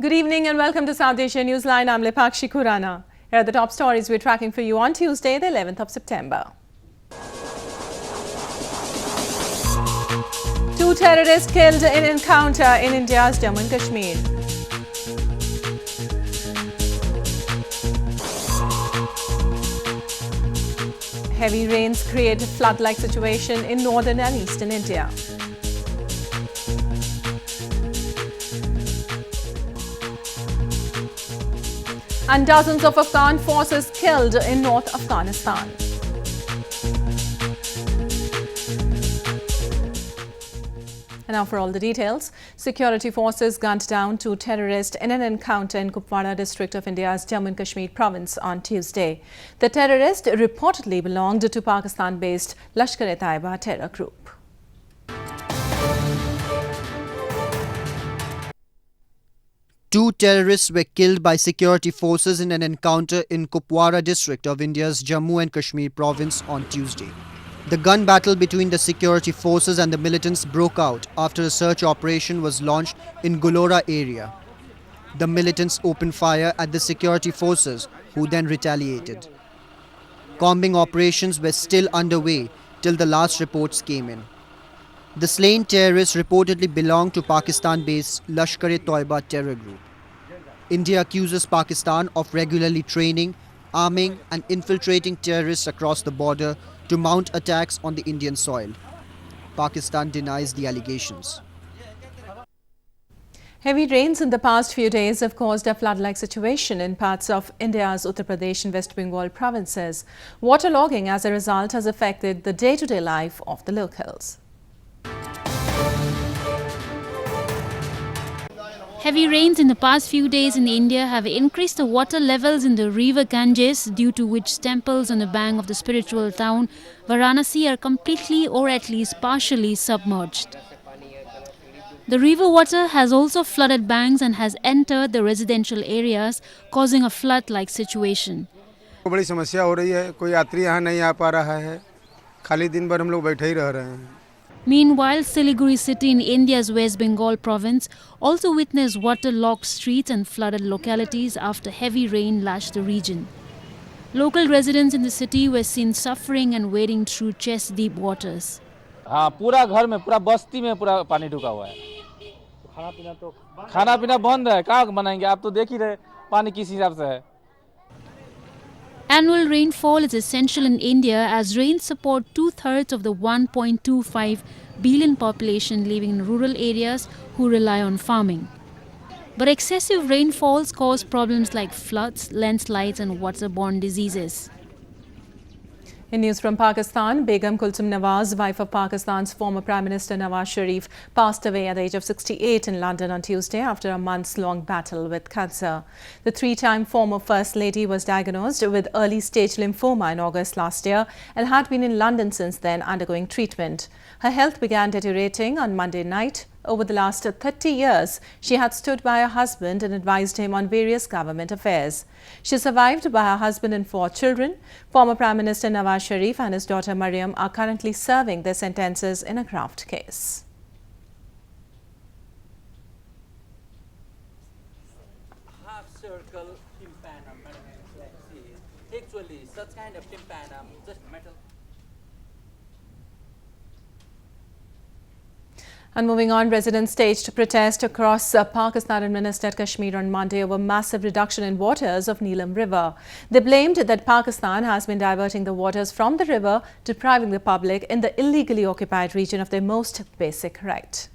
Good evening and welcome to South Asia Newsline. I'm Lepakshi Khurana. Here are the top stories we're tracking for you on Tuesday, the 11th of September. Two terrorists killed in encounter in India's Jammu and Kashmir. Heavy rains create a flood-like situation in northern and eastern India. And dozens of Afghan forces killed in North Afghanistan. And now for all the details. Security forces gunned down two terrorists in an encounter in Kupwara district of India's Jammu and Kashmir province on Tuesday. The terrorists reportedly belonged to Pakistan-based Lashkar-e-Taiba terror group. Two terrorists were killed by security forces in an encounter in Kupwara district of India's Jammu and Kashmir province on Tuesday. The gun battle between the security forces and the militants broke out after a search operation was launched in Gulora area. The militants opened fire at the security forces, who then retaliated. Combing operations were still underway till the last reports came in. The slain terrorists reportedly belong to Pakistan-based Lashkar-e-Taiba terror group. India accuses Pakistan of regularly training, arming and infiltrating terrorists across the border to mount attacks on the Indian soil. Pakistan denies the allegations. Heavy rains in the past few days have caused a flood-like situation in parts of India's Uttar Pradesh and West Bengal provinces. Waterlogging as a result has affected the day-to-day life of the locals. Heavy rains in the past few days in India have increased the water levels in the river Ganges, due to which temples on the bank of the spiritual town Varanasi are completely or at least partially submerged. The river water has also flooded banks and has entered the residential areas, causing a flood-like situation. बड़ी समस्या हो रही है, कोई यात्री यहाँ नहीं आ पा रहा है, खाली दिन भर हम लोग बैठे ही रह रहे हैं. Meanwhile, Siliguri city in India's West Bengal province also witnessed waterlogged streets and flooded localities after heavy rain lashed the region. Local residents in the city were seen suffering and wading through chest-deep waters. हाँ, पूरा घर में, पूरा बस्ती में पूरा पानी ढुका हुआ है. खाना पीना बंद है, कहाँ बनाएंगे? आप तो देख ही रहे पानी किस हिसाब से है. Annual rainfall is essential in India as rains support 2/3 of the 1.25 billion population living in rural areas who rely on farming. But excessive rainfalls cause problems like floods, landslides and waterborne diseases. In news from Pakistan, Begum Kulsum Nawaz, wife of Pakistan's former Prime Minister Nawaz Sharif, passed away at the age of 68 in London on Tuesday after a months-long battle with cancer. The three-time former First Lady was diagnosed with early-stage lymphoma in August last year and had been in London since then undergoing treatment. Her health began deteriorating on Monday night. Over the last 30 years, she had stood by her husband and advised him on various government affairs. She is survived by her husband and 4 children. Former Prime Minister Nawaz Sharif and his daughter Mariam are currently serving their sentences in a graft case. Half circle tympanum, actually such kind of tympanum, just metal. And moving on, residents staged protest across Pakistan-administered Kashmir on Monday over massive reduction in waters of Neelam River. They blamed that Pakistan has been diverting the waters from the river, depriving the public in the illegally occupied region of their most basic right.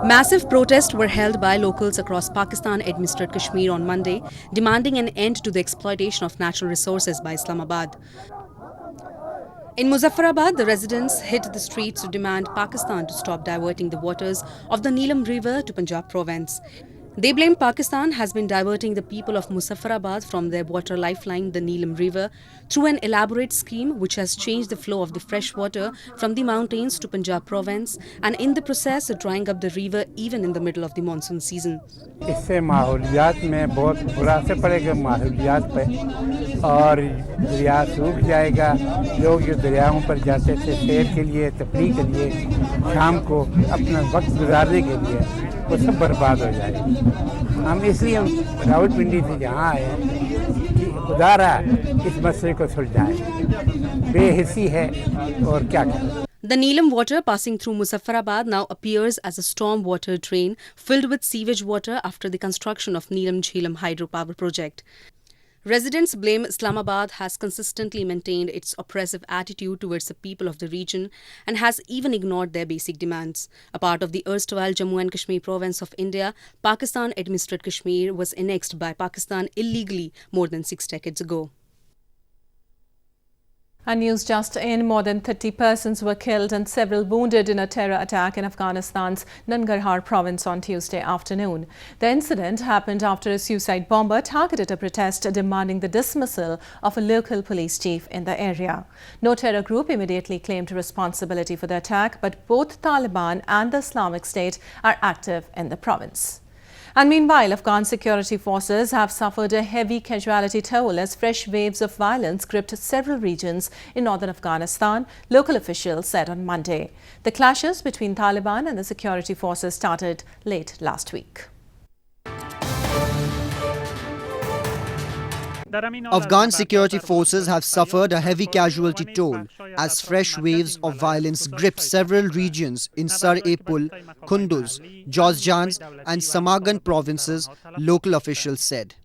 Massive protests were held by locals across Pakistan-administered Kashmir on Monday, demanding an end to the exploitation of natural resources by Islamabad. In Muzaffarabad, the residents hit the streets to demand Pakistan to stop diverting the waters of the Neelam River to Punjab province. They blame Pakistan has been diverting the people of Muzaffarabad from their water lifeline, the Neelam River, through an elaborate scheme which has changed the flow of the fresh water from the mountains to Punjab province and in the process drying up the river even in the middle of the monsoon season. इससे माहौलियात में बहुत बुरा असर पड़ेगा माहौलियात पे और दरिया सूख जाएगा लोग जो दरियाओं पर जाते थे सैर के लिए तफरीह के लिए शाम को अपना वक्त गुजारने के लिए वो सब बर्बाद हो जाएगा हम इसलिए रावलपिंडी से यहाँ आए हैं कि खुदा रहा इस मसले को सुलझाएं बेहिसी है और क्या करें. The Neelam water passing through Muzaffarabad now appears as a storm water drain filled with sewage water after the construction of Neelam Jhelum hydropower project. Residents blame Islamabad has consistently maintained its oppressive attitude towards the people of the region and has even ignored their basic demands. A part of the erstwhile Jammu and Kashmir province of India, Pakistan-administered Kashmir was annexed by Pakistan illegally more than 6 decades ago. And news just in, more than 30 persons were killed and several wounded in a terror attack in Afghanistan's Nangarhar province on Tuesday afternoon. The incident happened after a suicide bomber targeted a protest demanding the dismissal of a local police chief in the area. No terror group immediately claimed responsibility for the attack, but both Taliban and the Islamic State are active in the province. And meanwhile, Afghan security forces have suffered a heavy casualty toll as fresh waves of violence gripped several regions in northern Afghanistan, local officials said on Monday. The clashes between Taliban and the security forces started late last week. Afghan security forces have suffered a heavy casualty toll as fresh waves of violence gripped several regions in Sar-e-Pul, Kunduz, Jozjan and Samagan provinces, local officials said.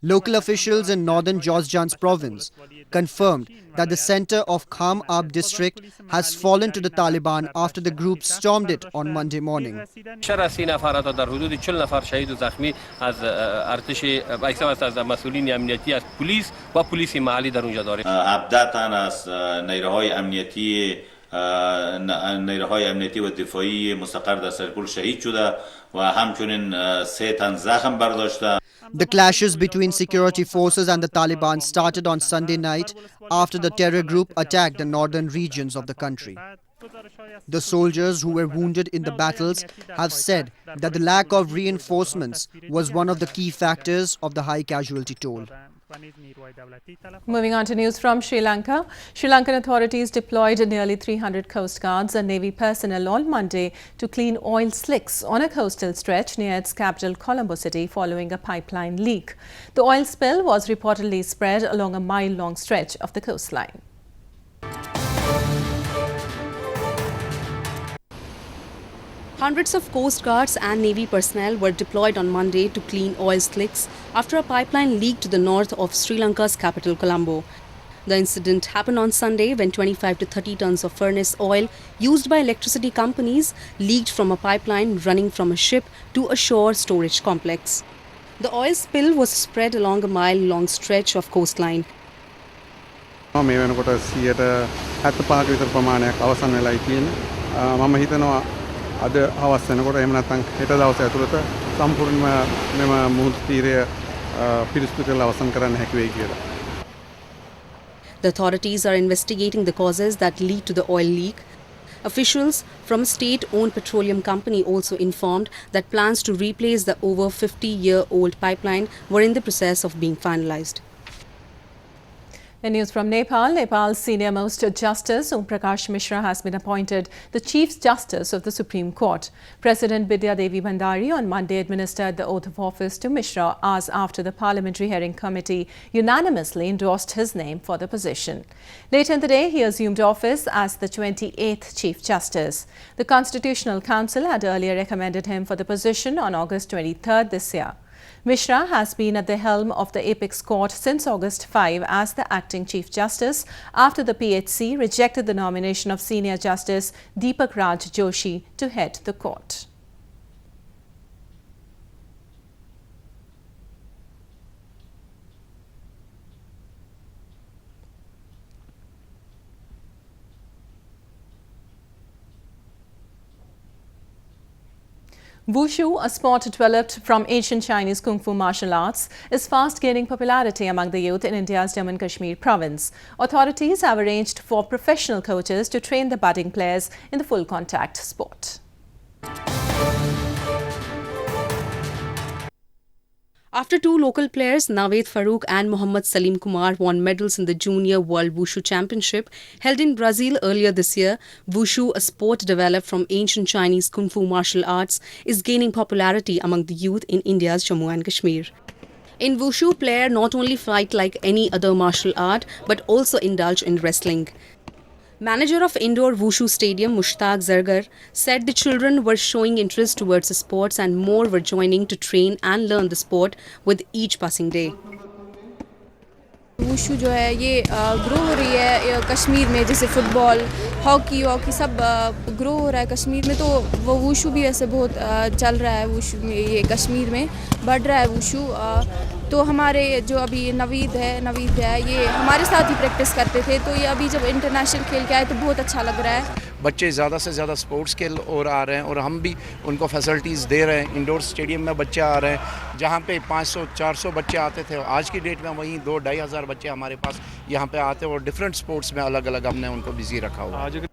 Local officials in northern Jozjan's province confirmed that the center of Kham Ab district has fallen to the Taliban after the group stormed it on Monday morning. نیروهای امنیتی و دفاعی مستقر در سرپل شهید شده و همچنین 3 تن زخم برداشته. The clashes between security forces and the Taliban started on Sunday night after the terror group attacked the northern regions of the country. The soldiers who were wounded in the battles have said that the lack of reinforcements was one of the key factors of the high casualty toll. Moving on to news from Sri Lanka. Sri Lankan authorities deployed nearly 300 Coast Guards and Navy personnel on Monday to clean oil slicks on a coastal stretch near its capital Colombo city following a pipeline leak. The oil spill was reportedly spread along a mile-long stretch of the coastline. Hundreds of Coast Guards and Navy personnel were deployed on Monday to clean oil slicks after a pipeline leaked to the north of Sri Lanka's capital Colombo. The incident happened on Sunday when 25 to 30 tons of furnace oil used by electricity companies leaked from a pipeline running from a ship to a shore storage complex. The oil spill was spread along a mile-long stretch of coastline. මේ වෙනකොට 75ක විතර ප්‍රමාණයක් අවසන් වෙලායි තියෙන්නේ. මම හිතනවා අද හවස් වෙනකොට එහෙම නැත්නම් හෙට දවස් ඇතුළත සම්පූර්ණයෙන්ම මෙම මුහුදු තීරය පිරිසිදු කරලා අවසන් කරන්න හැකි වෙයි කියලා. The authorities are investigating the causes that lead to the oil leak. Officials from a state-owned petroleum company also informed that plans to replace the over 50-year-old pipeline were in the process of being finalized. In news from Nepal, Nepal's senior-most justice Om Prakash Mishra has been appointed the Chief Justice of the Supreme Court. President Bidya Devi Bhandari on Monday administered the oath of office to Mishra hours after the Parliamentary Hearing Committee unanimously endorsed his name for the position. Later in the day, he assumed office as the 28th Chief Justice. The Constitutional Council had earlier recommended him for the position on August 23rd this year. Mishra has been at the helm of the Apex Court since August 5 as the acting Chief Justice after the PHC rejected the nomination of Senior Justice Deepak Raj Joshi to head the court. Wushu, a sport developed from ancient Chinese Kung Fu martial arts, is fast gaining popularity among the youth in India's Jammu and Kashmir province. Authorities have arranged for professional coaches to train the budding players in the full contact sport. After two local players, Naved Farooq and Mohammad Salim Kumar, won medals in the Junior World Wushu Championship held in Brazil earlier this year, Wushu, a sport developed from ancient Chinese Kung Fu martial arts, is gaining popularity among the youth in India's Jammu and Kashmir. In Wushu, players not only fight like any other martial art, but also indulge in wrestling. Manager of Indoor Wushu Stadium, Mushtaq Zargar, said the children were showing interest towards the sports and more were joining to train and learn the sport with each passing day. Wushu जो है ये grow हो रही है कश्मीर में, जैसे football, hockey सब grow हो रहा है कश्मीर में, तो वो वुशु भी ऐसे बहुत चल रहा है। वुशु में ये कश्मीर में बढ़ रहा है वुशु। तो हमारे जो अभी नवीद है ये हमारे साथ ही प्रैक्टिस करते थे, तो ये अभी जब इंटरनेशनल खेल के आए तो बहुत अच्छा लग रहा है। बच्चे ज़्यादा से ज़्यादा स्पोर्ट्स खेल और आ रहे हैं और हम भी उनको फैसिलिटीज़ दे रहे हैं। इंडोर स्टेडियम में बच्चे आ रहे हैं, जहाँ पे 500-400 बच्चे आते थे, आज की डेट में वहीं 2-2.5 हज़ार बच्चे हमारे पास यहाँ पे आते हैं और डिफरेंट स्पोर्ट्स में अलग अलग हमने उनको बिजी रखा हुआ है।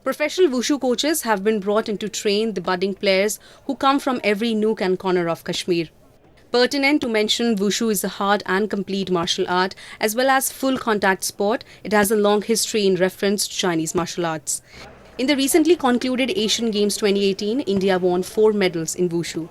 Professional Wushu coaches have been brought in to train the budding players who come from every nook and corner of Kashmir. Pertinent to mention, Wushu is a hard and complete martial art as well as full contact sport. It has a long history in reference to Chinese martial arts. In the recently concluded Asian Games 2018, India won 4 medals in Wushu.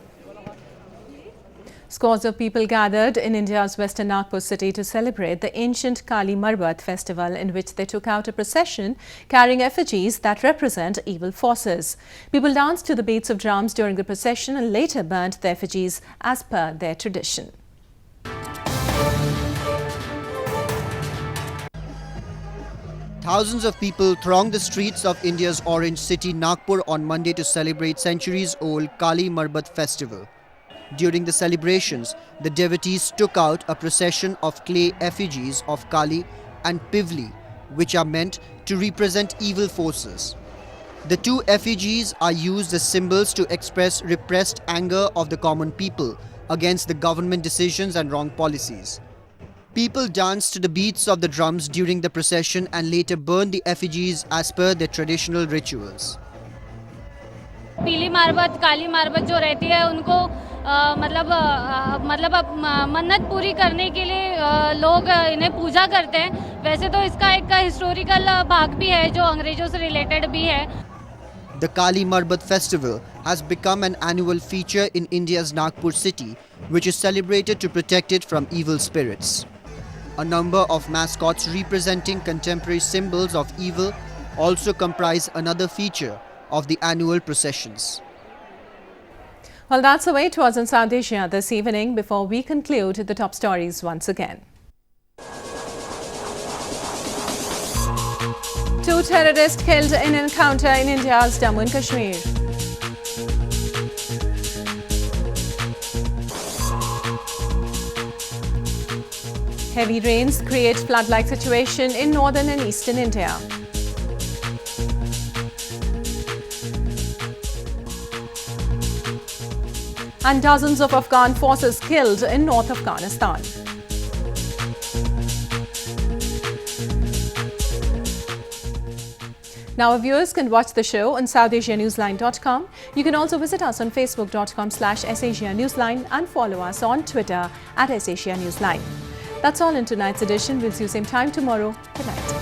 Scores of people gathered in India's western Nagpur city to celebrate the ancient Kali Marbat festival, in which they took out a procession carrying effigies that represent evil forces. People danced to the beats of drums during the procession and later burnt the effigies as per their tradition. Thousands of people thronged the streets of India's orange city Nagpur on Monday to celebrate centuries-old Kali Marbat festival. During the celebrations, the devotees took out a procession of clay effigies of Kali and Pivli, which are meant to represent evil forces. The two effigies are used as symbols to express repressed anger of the common people against the government decisions and wrong policies. People danced to the beats of the drums during the procession and later burned the effigies as per their traditional rituals. पीली मारबत, काली मारबत जो रहती है उनको मतलब मन्नत पूरी करने के लिए लोग इन्हें पूजा करते हैं। वैसे तो इसका एक हिस्टोरिकल भाग भी है जो अंग्रेजों से रिलेटेड भी है। The Kali Marbat festival has become an annual feature in India's Nagpur city, which is celebrated to protect it from evil spirits. A number of mascots representing contemporary symbols of evil also comprise another feature of the annual processions. Well, that's the way it was in South Asia this evening. Before we conclude, the top stories once again. 2 terrorists killed in encounter in India's Jammu and Kashmir. Heavy rains create flood-like situation in northern and eastern India. And dozens of Afghan forces killed in North Afghanistan. Now, our viewers can watch the show on SouthAsiaNewsline.com. You can also visit us on Facebook.com/SAsia Newsline and follow us on Twitter @SAsia Newsline. That's all in tonight's edition. We'll see you same time tomorrow. Good night.